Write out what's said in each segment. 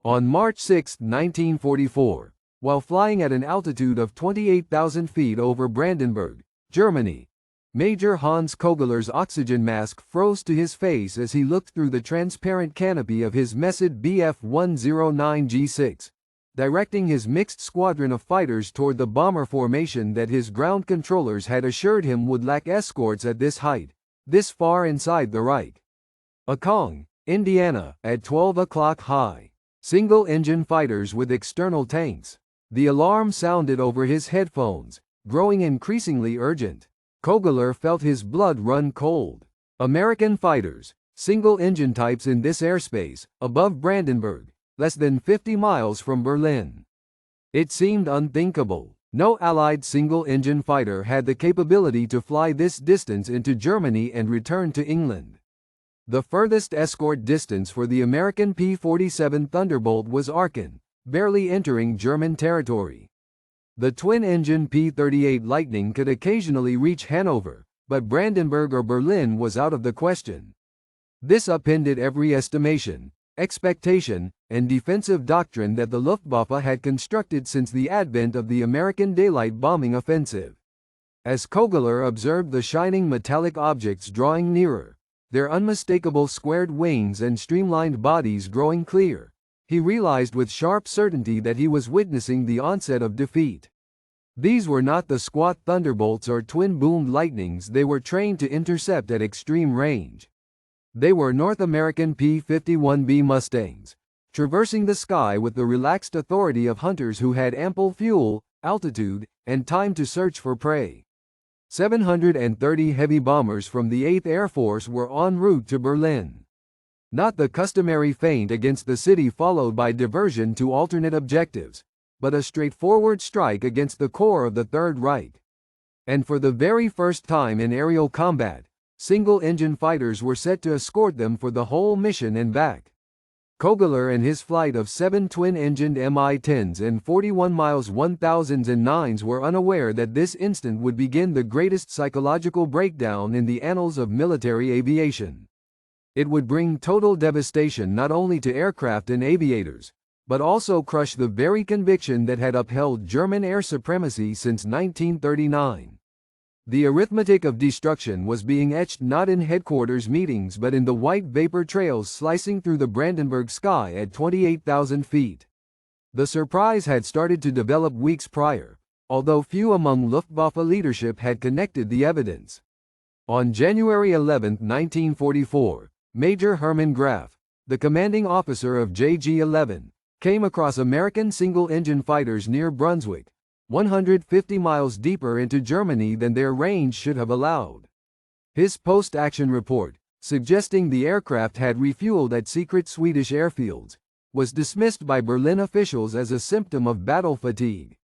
On March 6, 1944, while flying at an altitude of 28,000 feet over Brandenburg, Germany, Major Hans Kogeller's oxygen mask froze to his face as he looked through the transparent canopy of his Messed Bf-109G6, directing his mixed squadron of fighters toward the bomber formation that his ground controllers had assured him would lack escorts at this height, this far inside the Reich. Acong, Indiana, at 12 o'clock high. Single-engine fighters with external tanks. The alarm sounded over his headphones, growing increasingly urgent. Kogeller felt his blood run cold. American fighters, single-engine types in this airspace, above Brandenburg, less than 50 miles from Berlin. It seemed unthinkable. No Allied single-engine fighter had the capability to fly this distance into Germany and return to England. The furthest escort distance for the American P-47 Thunderbolt was Aachen, barely entering German territory. The twin-engine P-38 Lightning could occasionally reach Hanover, but Brandenburg or Berlin was out of the question. This upended every estimation, expectation, and defensive doctrine that the Luftwaffe had constructed since the advent of the American daylight bombing offensive. As Kogeller observed the shining metallic objects drawing nearer, their unmistakable squared wings and streamlined bodies growing clear, he realized with sharp certainty that he was witnessing the onset of defeat. These were not the squat Thunderbolts or twin-boomed Lightnings they were trained to intercept at extreme range. They were North American P-51B Mustangs, traversing the sky with the relaxed authority of hunters who had ample fuel, altitude, and time to search for prey. 730 heavy bombers from the 8th Air Force were en route to Berlin. Not the customary feint against the city followed by diversion to alternate objectives, but a straightforward strike against the core of the Third Reich. And for the very first time in aerial combat, single-engine fighters were set to escort them for the whole mission and back. Kogeller and his flight of 7 twin-engined Mi-10s and 41 miles 1000s and 9s were unaware that this instant would begin the greatest psychological breakdown in the annals of military aviation. It would bring total devastation not only to aircraft and aviators, but also crush the very conviction that had upheld German air supremacy since 1939. The arithmetic of destruction was being etched not in headquarters meetings but in the white vapor trails slicing through the Brandenburg sky at 28,000 feet. The surprise had started to develop weeks prior, although few among Luftwaffe leadership had connected the evidence. On January 11, 1944, Major Hermann Graf, the commanding officer of JG-11, came across American single-engine fighters near Brunswick, 150 miles deeper into Germany than their range should have allowed. His post-action report, suggesting the aircraft had refueled at secret Swedish airfields, was dismissed by Berlin officials as a symptom of battle fatigue.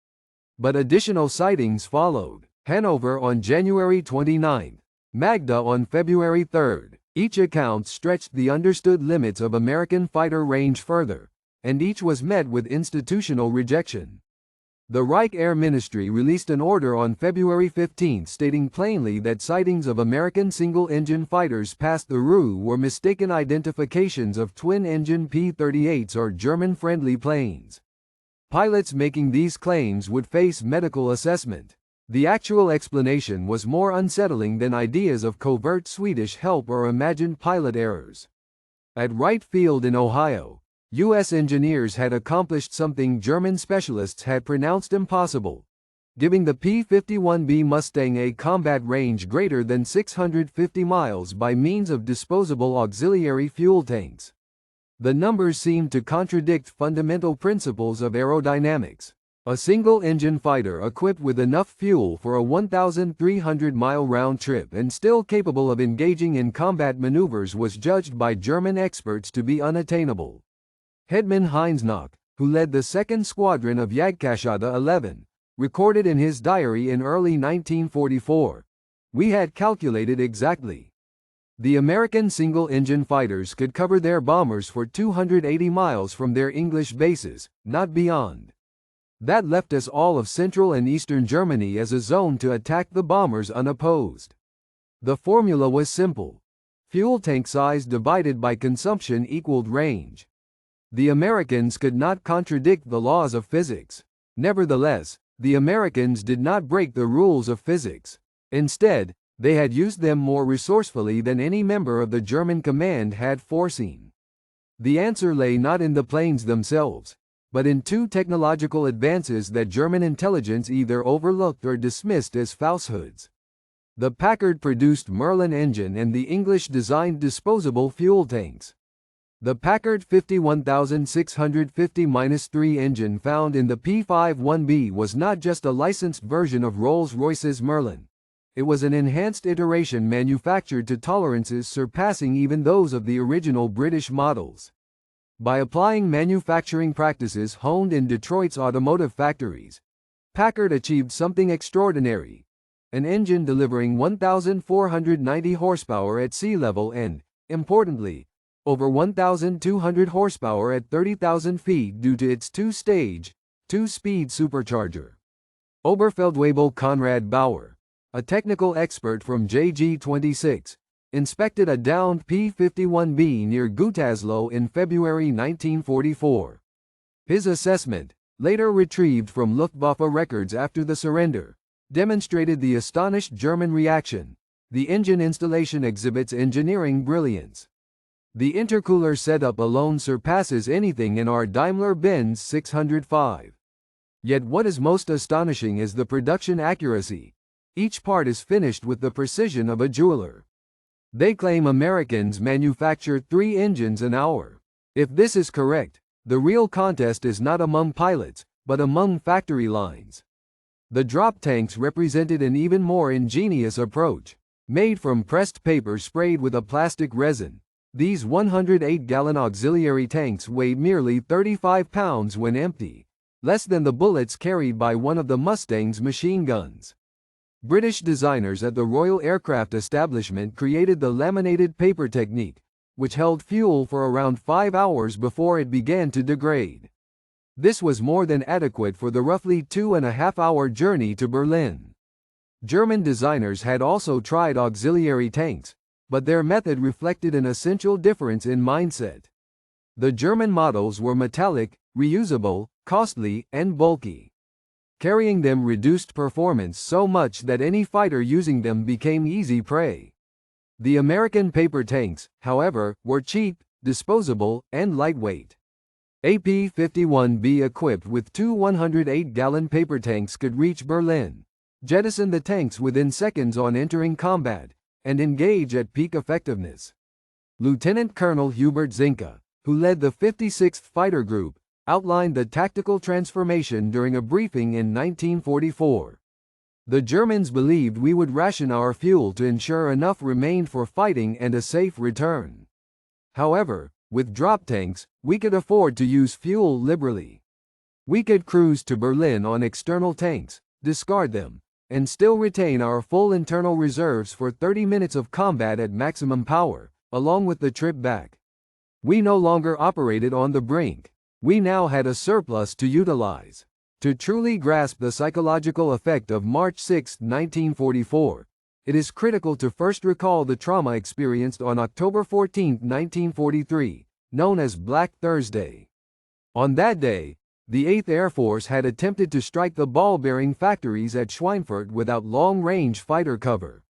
But additional sightings followed. Hanover on January 29, Magda on February 3. Each account stretched the understood limits of American fighter range further, and each was met with institutional rejection. The Reich Air Ministry released an order on February 15 stating plainly that sightings of American single-engine fighters past the Ruhr were mistaken identifications of twin-engine P-38s or German-friendly planes. Pilots making these claims would face medical assessment. The actual explanation was more unsettling than ideas of covert Swedish help or imagined pilot errors. At Wright Field in Ohio, U.S. engineers had accomplished something German specialists had pronounced impossible, giving the P-51B Mustang a combat range greater than 650 miles by means of disposable auxiliary fuel tanks. The numbers seemed to contradict fundamental principles of aerodynamics. A single-engine fighter equipped with enough fuel for a 1,300-mile round trip and still capable of engaging in combat maneuvers was judged by German experts to be unattainable. Hetman Heinz Knock, who led the 2nd Squadron of Jagdgeschwader 11, recorded in his diary in early 1944, "We had calculated exactly. The American single-engine fighters could cover their bombers for 280 miles from their English bases, not beyond. That left us all of central and eastern Germany as a zone to attack the bombers unopposed. The formula was simple. Fuel tank size divided by consumption equaled range. The Americans could not contradict the laws of physics. Nevertheless, the Americans did not break the rules of physics. Instead, they had used them more resourcefully than any member of the German command had foreseen. The answer lay not in the planes themselves, but in two technological advances that German intelligence either overlooked or dismissed as falsehoods. The Packard-produced Merlin engine and the English-designed disposable fuel tanks. The Packard 51650-3 engine found in the P-51B was not just a licensed version of Rolls-Royce's Merlin. It was an enhanced iteration manufactured to tolerances surpassing even those of the original British models. By applying manufacturing practices honed in Detroit's automotive factories, Packard achieved something extraordinary. An engine delivering 1,490 horsepower at sea level and, importantly, over 1,200 horsepower at 30,000 feet due to its two-stage, two-speed supercharger. Oberfeldwebel Konrad Bauer, a technical expert from JG26, inspected a downed P-51B near Gütersloh in February 1944. His assessment, later retrieved from Luftwaffe records after the surrender, demonstrated the astonished German reaction. The engine installation exhibits engineering brilliance. The intercooler setup alone surpasses anything in our Daimler-Benz 605. Yet what is most astonishing is the production accuracy. Each part is finished with the precision of a jeweler. They claim Americans manufacture 3 engines an hour. If this is correct, the real contest is not among pilots, but among factory lines. The drop tanks represented an even more ingenious approach. Made from pressed paper sprayed with a plastic resin, these 108-gallon auxiliary tanks weigh merely 35 pounds when empty, less than the bullets carried by one of the Mustang's machine guns. British designers at the Royal Aircraft Establishment created the laminated paper technique, which held fuel for around 5 hours before it began to degrade. This was more than adequate for the roughly 2.5-hour journey to Berlin. German designers had also tried auxiliary tanks, but their method reflected an essential difference in mindset. The German models were metallic, reusable, costly, and bulky. Carrying them reduced performance so much that any fighter using them became easy prey. The American paper tanks, however, were cheap, disposable, and lightweight. A P-51B equipped with 2 108-gallon paper tanks could reach Berlin, jettison the tanks within seconds on entering combat, and engage at peak effectiveness. Lieutenant Colonel Hubert Zinke, who led the 56th Fighter Group, outlined the tactical transformation during a briefing in 1944. The Germans believed we would ration our fuel to ensure enough remained for fighting and a safe return. However, with drop tanks, we could afford to use fuel liberally. We could cruise to Berlin on external tanks, discard them, and still retain our full internal reserves for 30 minutes of combat at maximum power, along with the trip back. We no longer operated on the brink. We now had a surplus to utilize. To truly grasp the psychological effect of March 6, 1944, it is critical to first recall the trauma experienced on October 14, 1943, known as Black Thursday. On that day, the 8th Air Force had attempted to strike the ball-bearing factories at Schweinfurt without long-range fighter cover.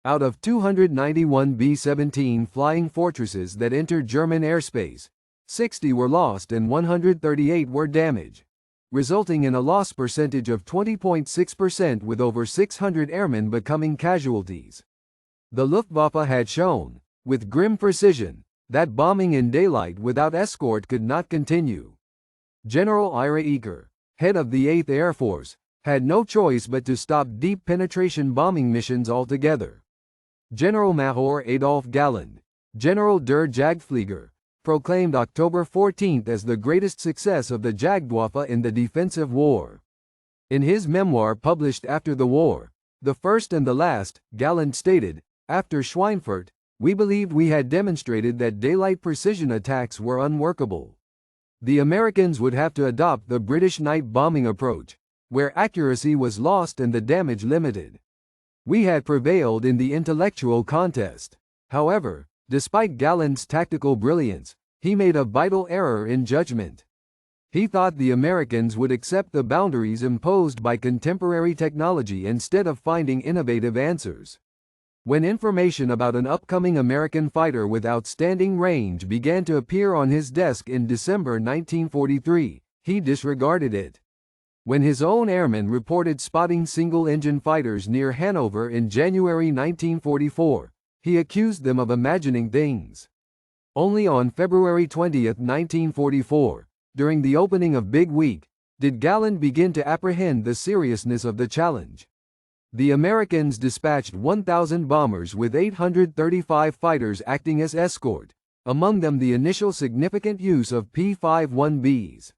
Out of 291 B-17 flying fortresses that entered German airspace, 60 were lost and 138 were damaged, resulting in a loss percentage of 20.6% with over 600 airmen becoming casualties. The Luftwaffe had shown, with grim precision, that bombing in daylight without escort could not continue. General Ira Eaker, head of the 8th Air Force, had no choice but to stop deep penetration bombing missions altogether. General Major Adolf Galland, General der Jagdflieger, proclaimed October 14 as the greatest success of the Jagdwaffe in the defensive war. In his memoir published after the war, The First and the Last, Galland stated, "After Schweinfurt, we believed we had demonstrated that daylight precision attacks were unworkable. The Americans would have to adopt the British night bombing approach, where accuracy was lost and the damage limited. We had prevailed in the intellectual contest." However, despite Galland's tactical brilliance, He made a vital error in judgment. He thought the Americans would accept the boundaries imposed by contemporary technology instead of finding innovative answers. When information about an upcoming American fighter with outstanding range began to appear on his desk in December 1943, he disregarded it. When his own airmen reported spotting single-engine fighters near Hanover in January 1944, he accused them of imagining things. Only on February 20, 1944, during the opening of Big Week, did Galland begin to apprehend the seriousness of the challenge. The Americans dispatched 1,000 bombers with 835 fighters acting as escort, among them the initial significant use of P-51Bs.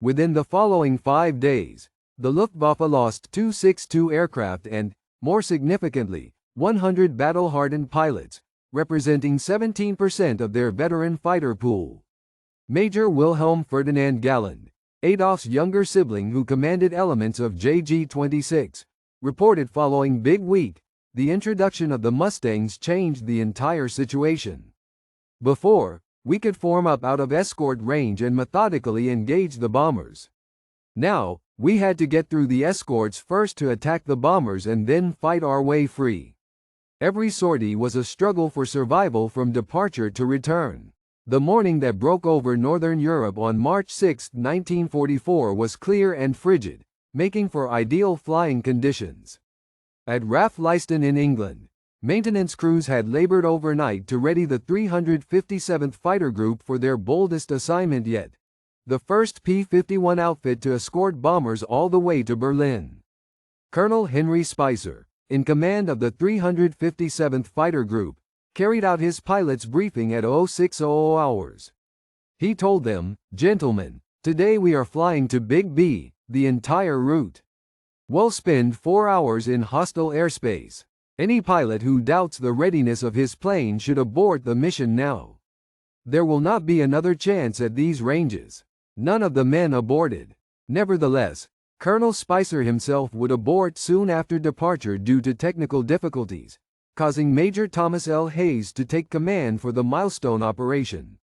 Within the following 5 days, the Luftwaffe lost 262 aircraft and, more significantly, 100 battle-hardened pilots, representing 17% of their veteran fighter pool. Major Wilhelm Ferdinand Galland, Adolf's younger sibling who commanded elements of JG-26, reported following Big Week, the introduction of the Mustangs changed the entire situation. Before, we could form up out of escort range and methodically engage the bombers. Now, we had to get through the escorts first to attack the bombers and then fight our way free. Every sortie was a struggle for survival from departure to return. The morning that broke over Northern Europe on March 6, 1944 was clear and frigid, making for ideal flying conditions. At RAF Leiston in England, maintenance crews had labored overnight to ready the 357th Fighter Group for their boldest assignment yet, the first P-51 outfit to escort bombers all the way to Berlin. Colonel Henry Spicer, in command of the 357th Fighter Group, carried out his pilot's briefing at 0600 hours. He told them, "Gentlemen, today we are flying to Big B, the entire route. We'll spend 4 hours in hostile airspace. Any pilot who doubts the readiness of his plane should abort the mission now. There will not be another chance at these ranges." None of the men aborted. Nevertheless, Colonel Spicer himself would abort soon after departure due to technical difficulties, causing Major Thomas L. Hayes to take command for the milestone operation.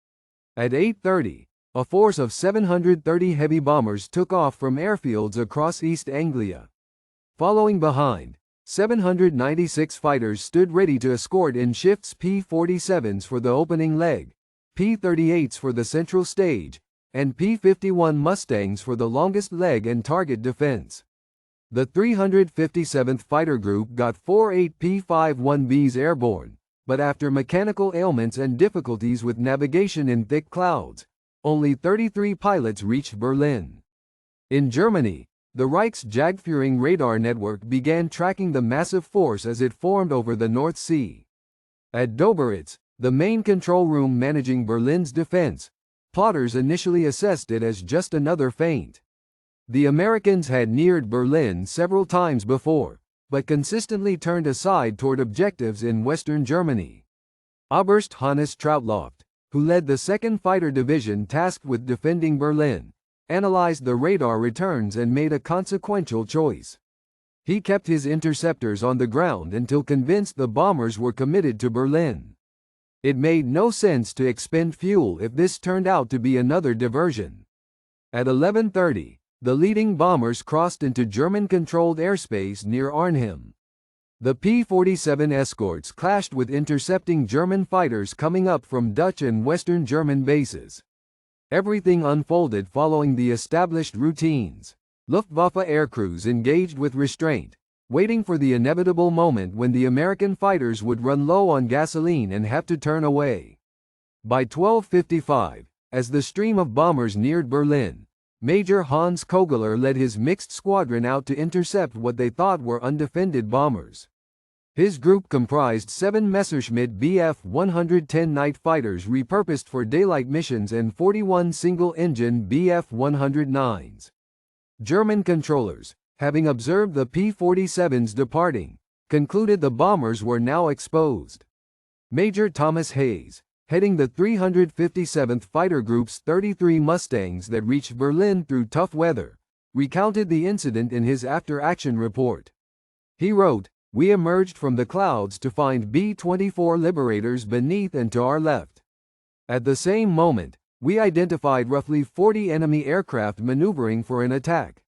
At 8:30, a force of 730 heavy bombers took off from airfields across East Anglia. Following behind, 796 fighters stood ready to escort in shifts P-47s for the opening leg, P-38s for the central stage, and P-51 Mustangs for the longest leg and target defense. The 357th Fighter Group got 48 P-51Bs airborne, but after mechanical ailments and difficulties with navigation in thick clouds, only 33 pilots reached Berlin. In Germany, the Reich's Jagdführing radar network began tracking the massive force as it formed over the North Sea. At Doberitz, the main control room managing Berlin's defense, plotters initially assessed it as just another feint. The Americans had neared Berlin several times before, but consistently turned aside toward objectives in western Germany. Oberst Hannes Trautloft, who led the 2nd Fighter Division tasked with defending Berlin, analyzed the radar returns and made a consequential choice. He kept his interceptors on the ground until convinced the bombers were committed to Berlin. It made no sense to expend fuel if this turned out to be another diversion. At 11:30, the leading bombers crossed into German-controlled airspace near Arnhem. The P-47 escorts clashed with intercepting German fighters coming up from Dutch and Western German bases. Everything unfolded following the established routines. Luftwaffe aircrews engaged with restraint, waiting for the inevitable moment when the American fighters would run low on gasoline and have to turn away. By 12:55, as the stream of bombers neared Berlin, Major Hans Kogler led his mixed squadron out to intercept what they thought were undefended bombers. His group comprised 7 Messerschmitt Bf-110 night fighters repurposed for daylight missions and 41 single-engine Bf-109s. German controllers, having observed the P-47s departing, concluded the bombers were now exposed. Major Thomas Hayes, heading the 357th Fighter Group's 33 Mustangs that reached Berlin through tough weather, recounted the incident in his after-action report. He wrote, "We emerged from the clouds to find B-24 Liberators beneath and to our left. At the same moment, we identified roughly 40 enemy aircraft maneuvering for an attack.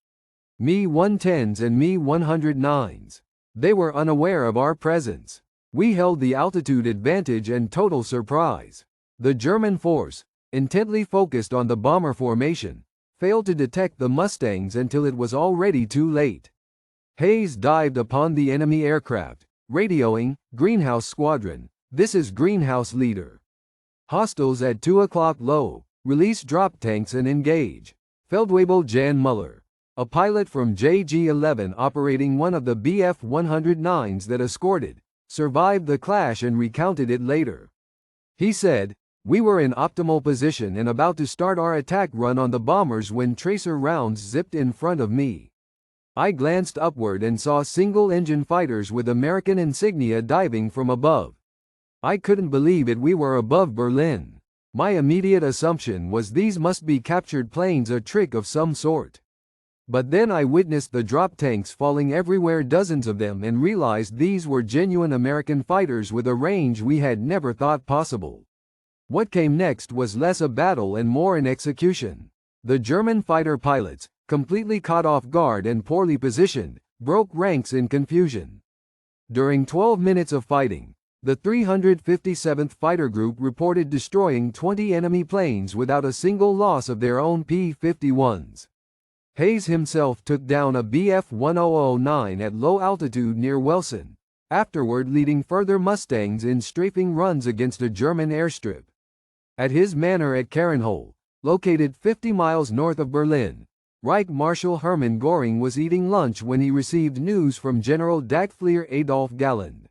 Mi-110s and Mi-109s. They were unaware of our presence. We held the altitude advantage and total surprise. The German force, intently focused on the bomber formation, failed to detect the Mustangs until it was already too late. Hayes dived upon the enemy aircraft, radioing, "Greenhouse Squadron, this is Greenhouse Leader. Hostiles at 2 o'clock low, release drop tanks and engage." Feldwebel Jan Muller, a pilot from JG-11 operating one of the Bf-109s that escorted, survived the clash and recounted it later. He said, "We were in optimal position and about to start our attack run on the bombers when tracer rounds zipped in front of me. I glanced upward and saw single-engine fighters with American insignia diving from above. I couldn't believe it. We were above Berlin. My immediate assumption was these must be captured planes, a trick of some sort. But then I witnessed the drop tanks falling everywhere, dozens of them, and realized these were genuine American fighters with a range we had never thought possible." What came next was less a battle and more an execution. The German fighter pilots, completely caught off guard and poorly positioned, broke ranks in confusion. During 12 minutes of fighting, the 357th Fighter Group reported destroying 20 enemy planes without a single loss of their own P-51s. Hayes himself took down a Bf-1009 at low altitude near Welsen, afterward leading further Mustangs in strafing runs against a German airstrip. At his manor at Karenhol, located 50 miles north of Berlin, Reich Marshal Hermann Göring was eating lunch when he received news from General Dagfleer Adolf Galland.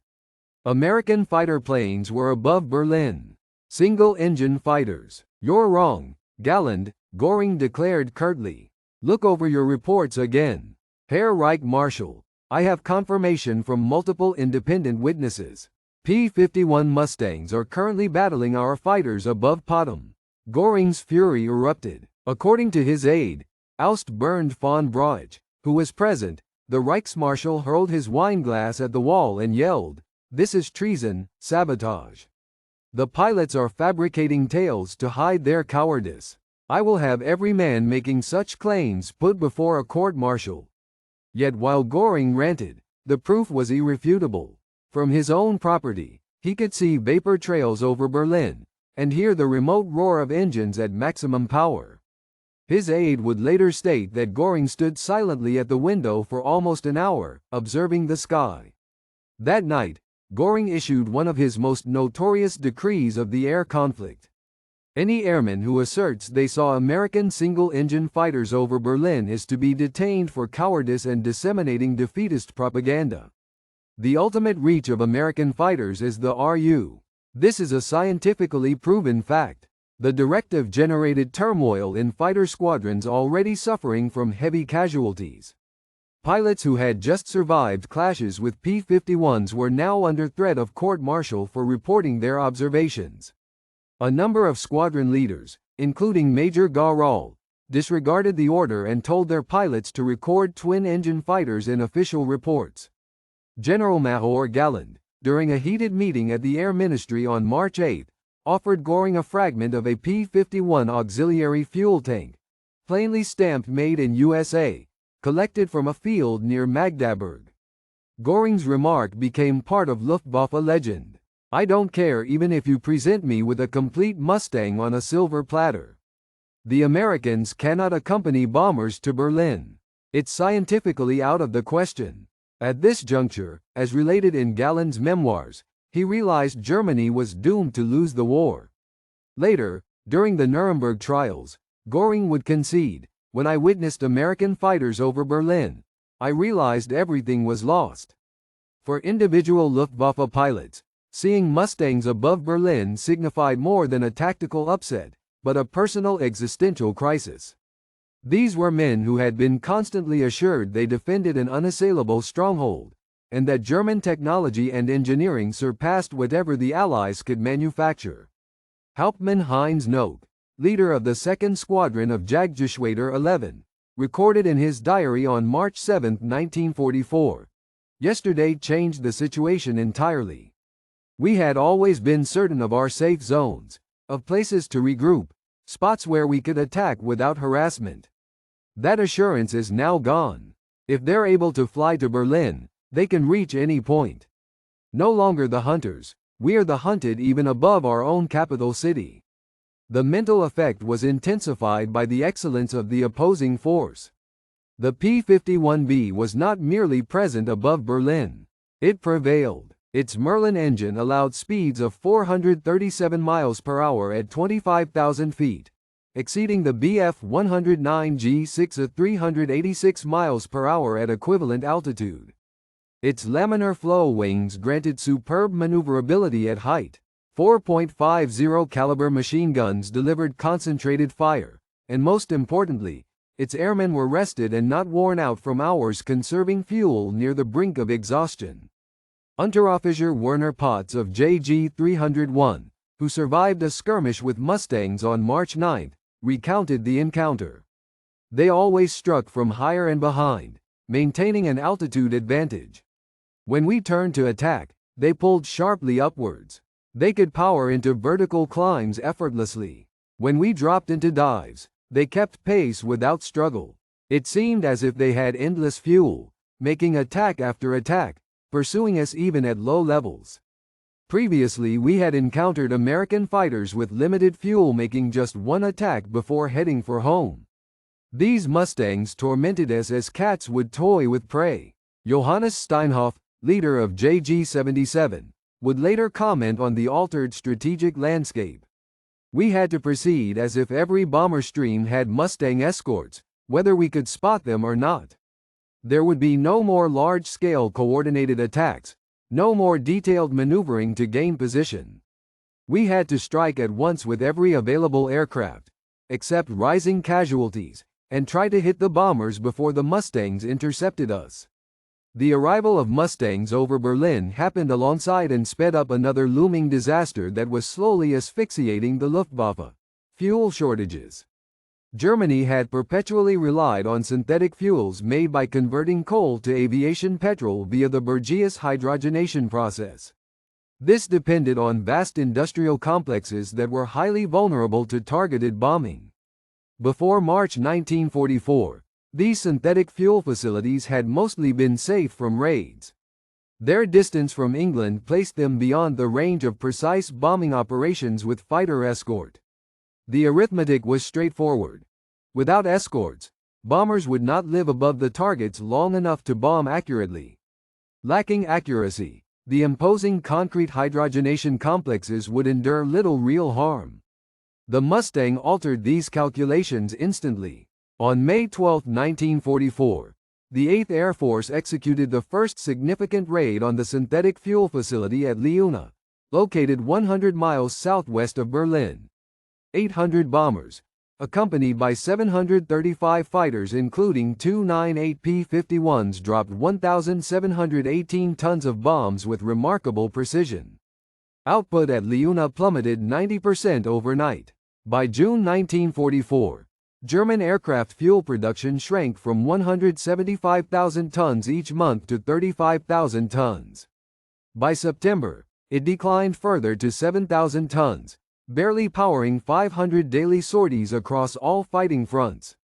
American fighter planes were above Berlin. Single-engine fighters. "You're wrong, Galland," Göring declared curtly. "Look over your reports again. Herr Reich Marshal, I have confirmation from multiple independent witnesses. P-51 Mustangs are currently battling our fighters above Potsdam." Göring's fury erupted. According to his aide, Aust Bernd von Brauch, who was present, the Reichsmarschall hurled his wineglass at the wall and yelled, "This is treason, sabotage. The pilots are fabricating tales to hide their cowardice. I will have every man making such claims put before a court-martial." Yet while Göring ranted, the proof was irrefutable. From his own property, he could see vapor trails over Berlin, and hear the remote roar of engines at maximum power. His aide would later state that Göring stood silently at the window for almost an hour, observing the sky. That night, Göring issued one of his most notorious decrees of the air conflict. Any airman who asserts they saw American single-engine fighters over Berlin is to be detained for cowardice and disseminating defeatist propaganda. The ultimate reach of American fighters is the RU. This is a scientifically proven fact. The directive generated turmoil in fighter squadrons already suffering from heavy casualties. Pilots who had just survived clashes with P-51s were now under threat of court-martial for reporting their observations. A number of squadron leaders, including Major Garral, disregarded the order and told their pilots to record twin-engine fighters in official reports. General Major Galland, during a heated meeting at the Air Ministry on March 8, offered Göring a fragment of a P-51 auxiliary fuel tank, plainly stamped "Made in USA," collected from a field near Magdaburg. Göring's remark became part of Luftwaffe legend. "I don't care even if you present me with a complete Mustang on a silver platter. The Americans cannot accompany bombers to Berlin. It's scientifically out of the question." At this juncture, as related in Galland's memoirs, he realized Germany was doomed to lose the war. Later, during the Nuremberg trials, Göring would concede, "When I witnessed American fighters over Berlin, I realized everything was lost." For individual Luftwaffe pilots, seeing Mustangs above Berlin signified more than a tactical upset, but a personal existential crisis. These were men who had been constantly assured they defended an unassailable stronghold, and that German technology and engineering surpassed whatever the Allies could manufacture. Hauptmann Heinz Nock, leader of the 2nd Squadron of Jagdgeschwader 11, recorded in his diary on March 7, 1944, "Yesterday changed the situation entirely. We had always been certain of our safe zones, of places to regroup, spots where we could attack without harassment. That assurance is now gone. If they're able to fly to Berlin, they can reach any point. No longer the hunters, we are the hunted even above our own capital city. The mental effect was intensified by the excellence of the opposing force. The P-51B was not merely present above Berlin. It prevailed. Its Merlin engine allowed speeds of 437 miles per hour at 25,000 feet, exceeding the Bf-109 G6 at 386 miles per hour at equivalent altitude. Its laminar flow wings granted superb maneuverability at height. 4.50 caliber machine guns delivered concentrated fire, and most importantly, its airmen were rested and not worn out from hours conserving fuel near the brink of exhaustion. Unteroffizier Werner Potts of JG 301, who survived a skirmish with Mustangs on March 9, recounted the encounter. They always struck from higher and behind, maintaining an altitude advantage. When we turned to attack, they pulled sharply upwards. They could power into vertical climbs effortlessly. When we dropped into dives, they kept pace without struggle. It seemed as if they had endless fuel, making attack after attack, pursuing us even at low levels. Previously we had encountered American fighters with limited fuel making just one attack before heading for home. These Mustangs tormented us as cats would toy with prey. Johannes Steinhoff, leader of JG-77, would later comment on the altered strategic landscape. We had to proceed as if every bomber stream had Mustang escorts, whether we could spot them or not. There would be no more large-scale coordinated attacks, no more detailed maneuvering to gain position. We had to strike at once with every available aircraft, accept rising casualties, and try to hit the bombers before the Mustangs intercepted us. The arrival of Mustangs over Berlin happened alongside and sped up another looming disaster that was slowly asphyxiating the Luftwaffe: fuel shortages. Germany had perpetually relied on synthetic fuels made by converting coal to aviation petrol via the Burgess hydrogenation process. This depended on vast industrial complexes that were highly vulnerable to targeted bombing. Before March 1944, these synthetic fuel facilities had mostly been safe from raids. Their distance from England placed them beyond the range of precise bombing operations with fighter escort. The arithmetic was straightforward. Without escorts, bombers would not live above the targets long enough to bomb accurately. Lacking accuracy, the imposing concrete hydrogenation complexes would endure little real harm. The Mustang altered these calculations instantly. On May 12, 1944, the 8th Air Force executed the first significant raid on the synthetic fuel facility at Leuna, located 100 miles southwest of Berlin. 800 bombers, accompanied by 735 fighters including two 9/8 P-51s, dropped 1,718 tons of bombs with remarkable precision. Output at Leuna plummeted 90% overnight. By June 1944, German aircraft fuel production shrank from 175,000 tons each month to 35,000 tons. By September, it declined further to 7,000 tons, barely powering 500 daily sorties across all fighting fronts.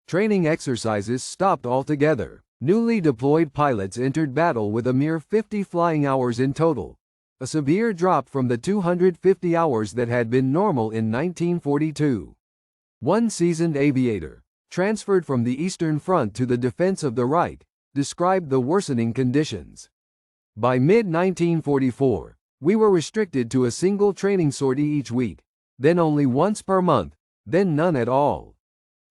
Training exercises stopped altogether. Newly deployed pilots entered battle with a mere 50 flying hours in total, a severe drop from the 250 hours that had been normal in 1942. One seasoned aviator, transferred from the Eastern Front to the defense of the Reich, described the worsening conditions. By mid-1944, we were restricted to a single training sortie each week, then only once per month, then none at all.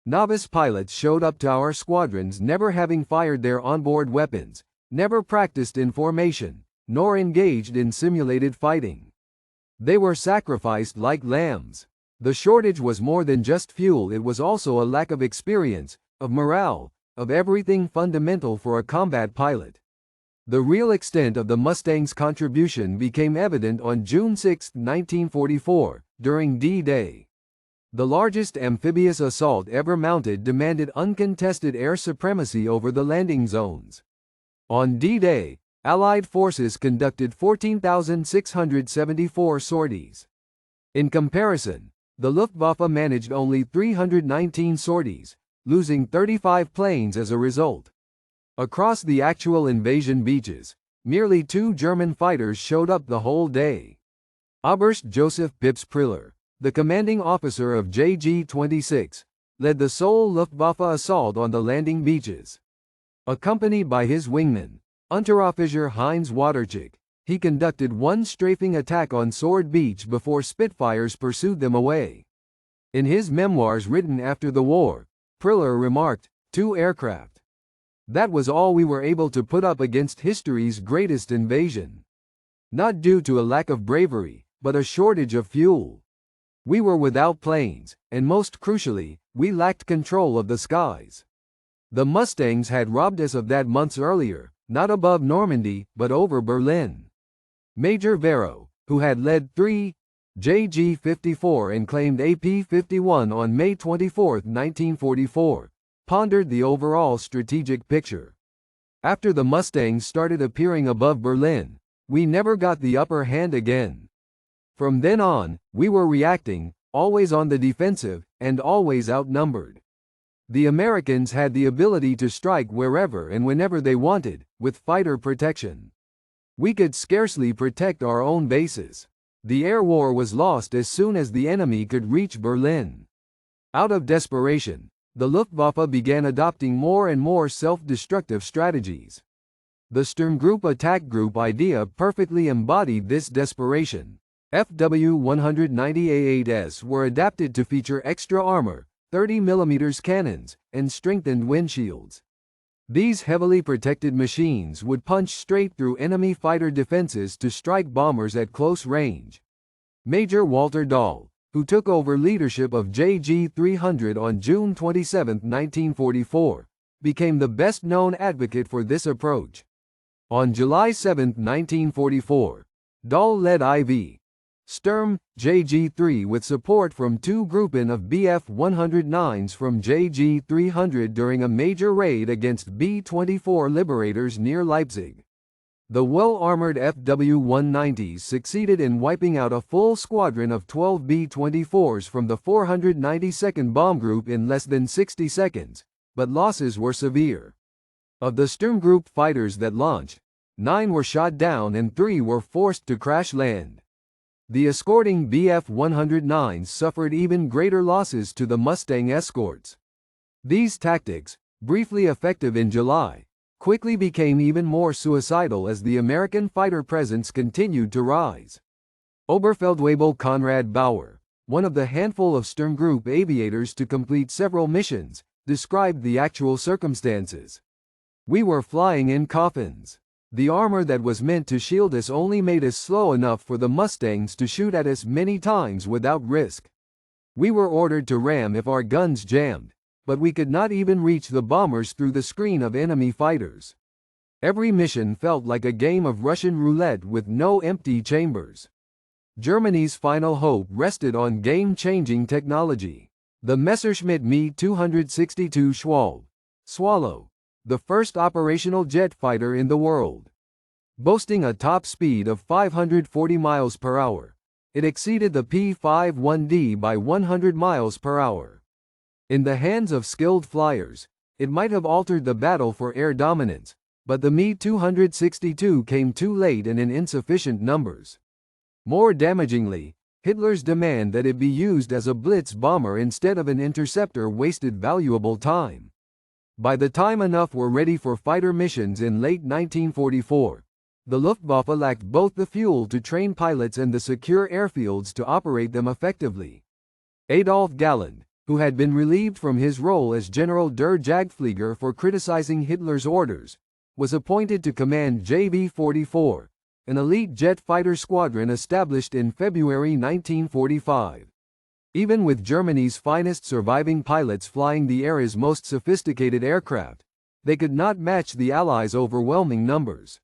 Novice pilots showed up to our squadrons never having fired their onboard weapons, never practiced in formation, nor engaged in simulated fighting. They were sacrificed like lambs. The shortage was more than just fuel, it was also a lack of experience, of morale, of everything fundamental for a combat pilot. The real extent of the Mustang's contribution became evident on June 6, 1944, during D-Day. The largest amphibious assault ever mounted demanded uncontested air supremacy over the landing zones. On D-Day, Allied forces conducted 14,674 sorties. In comparison, the Luftwaffe managed only 319 sorties, losing 35 planes as a result. Across the actual invasion beaches, merely 2 German fighters showed up the whole day. Oberst Joseph Pips Priller, the commanding officer of JG-26, led the sole Luftwaffe assault on the landing beaches. Accompanied by his wingman, Unteroffizier Heinz Waterchick, he conducted one strafing attack on Sword Beach before Spitfires pursued them away. In his memoirs written after the war, Priller remarked, 2 aircraft. That was all we were able to put up against history's greatest invasion. Not due to a lack of bravery, but a shortage of fuel. We were without planes, and most crucially, we lacked control of the skies. The Mustangs had robbed us of that months earlier, not above Normandy, but over Berlin. Major Vero, who had led 3 JG-54 and claimed a P-51 on May 24, 1944, pondered the overall strategic picture. After the Mustangs started appearing above Berlin, we never got the upper hand again. From then on, we were reacting, always on the defensive, and always outnumbered. The Americans had the ability to strike wherever and whenever they wanted, with fighter protection. We could scarcely protect our own bases. The air war was lost as soon as the enemy could reach Berlin. Out of desperation, the Luftwaffe began adopting more and more self-destructive strategies. The Sturmgruppe attack group idea perfectly embodied this desperation. FW-190A8s were adapted to feature extra armor, 30mm cannons, and strengthened windshields. These heavily protected machines would punch straight through enemy fighter defenses to strike bombers at close range. Major Walter Dahl, who took over leadership of JG-300 on June 27, 1944, became the best-known advocate for this approach. On July 7, 1944, Dahl led IV Sturm JG-3 with support from 2 Gruppen of Bf-109s from JG-300 during a major raid against B-24 liberators near Leipzig. The well-armored FW-190s succeeded in wiping out a full squadron of 12 B-24s from the 492nd Bomb Group in less than 60 seconds, but losses were severe. Of the Sturmgruppe fighters that launched, 9 were shot down and 3 were forced to crash land. The escorting Bf-109s suffered even greater losses to the Mustang escorts. These tactics, briefly effective in July, quickly became even more suicidal as the American fighter presence continued to rise. Oberfeldwebel Konrad Bauer, one of the handful of Sturmgruppe aviators to complete several missions, described the actual circumstances. We were flying in coffins. The armor that was meant to shield us only made us slow enough for the Mustangs to shoot at us many times without risk. We were ordered to ram if our guns jammed, but we could not even reach the bombers through the screen of enemy fighters. Every mission felt like a game of Russian roulette with no empty chambers. Germany's final hope rested on game-changing technology. The Messerschmitt Me 262 Swallow, the first operational jet fighter in the world. Boasting a top speed of 540 miles per hour, it exceeded the P-51D by 100 miles per hour. In the hands of skilled flyers, it might have altered the battle for air dominance, but the Me-262 came too late and in insufficient numbers. More damagingly, Hitler's demand that it be used as a Blitz bomber instead of an interceptor wasted valuable time. By the time enough were ready for fighter missions in late 1944, the Luftwaffe lacked both the fuel to train pilots and the secure airfields to operate them effectively. Adolf Galland, who had been relieved from his role as General der Jagdflieger for criticizing Hitler's orders, was appointed to command JV-44, an elite jet fighter squadron established in February 1945. Even with Germany's finest surviving pilots flying the era's most sophisticated aircraft, they could not match the Allies' overwhelming numbers.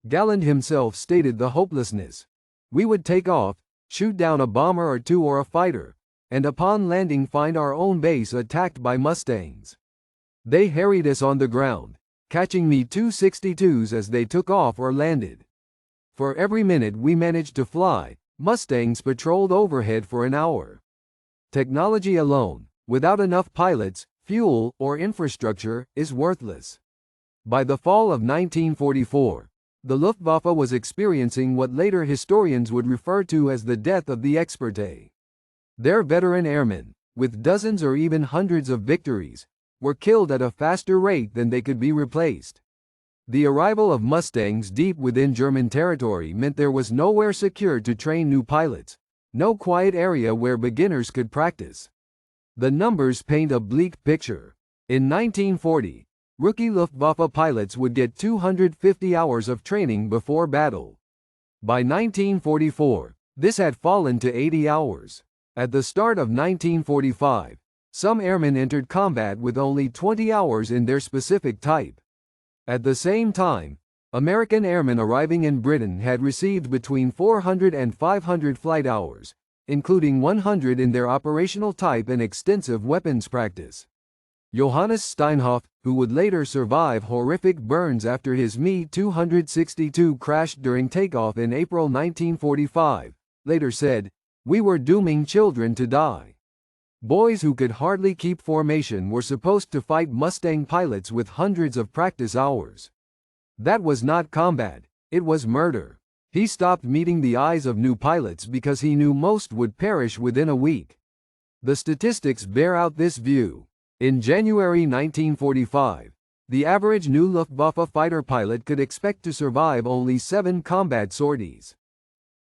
Galland himself stated the hopelessness. We would take off, shoot down a bomber or two or a fighter, and upon landing find our own base attacked by Mustangs. They harried us on the ground, catching Me-262s as they took off or landed. For every minute we managed to fly, Mustangs patrolled overhead for an hour. Technology alone, without enough pilots, fuel, or infrastructure, is worthless. By the fall of 1944, the Luftwaffe was experiencing what later historians would refer to as the death of the experte. Their veteran airmen, with dozens or even hundreds of victories, were killed at a faster rate than they could be replaced. The arrival of Mustangs deep within German territory meant there was nowhere secure to train new pilots, no quiet area where beginners could practice. The numbers paint a bleak picture. In 1940, rookie Luftwaffe pilots would get 250 hours of training before battle. By 1944, this had fallen to 80 hours. At the start of 1945, some airmen entered combat with only 20 hours in their specific type. At the same time, American airmen arriving in Britain had received between 400 and 500 flight hours, including 100 in their operational type and extensive weapons practice. Johannes Steinhoff, who would later survive horrific burns after his Me-262 crashed during takeoff in April 1945, later said, "We were dooming children to die." Boys who could hardly keep formation were supposed to fight Mustang pilots with hundreds of practice hours. That was not combat, it was murder. He stopped meeting the eyes of new pilots because he knew most would perish within a week. The statistics bear out this view. In January 1945, the average new Luftwaffe fighter pilot could expect to survive only 7 combat sorties.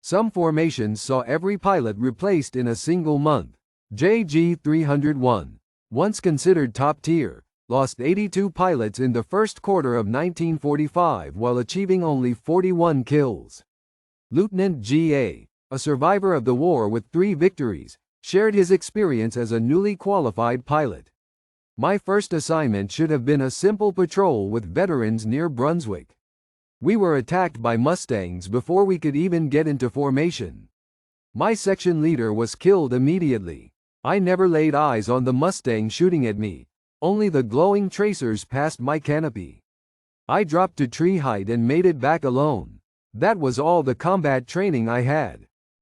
Some formations saw every pilot replaced in a single month. JG 301, once considered top tier, lost 82 pilots in the first quarter of 1945 while achieving only 41 kills. Lieutenant G.A., a survivor of the war with 3 victories, shared his experience as a newly qualified pilot. "My first assignment should have been a simple patrol with veterans near Brunswick. We were attacked by Mustangs before we could even get into formation. My section leader was killed immediately. I never laid eyes on the Mustang shooting at me, only the glowing tracers past my canopy. I dropped to tree height and made it back alone. That was all the combat training I had."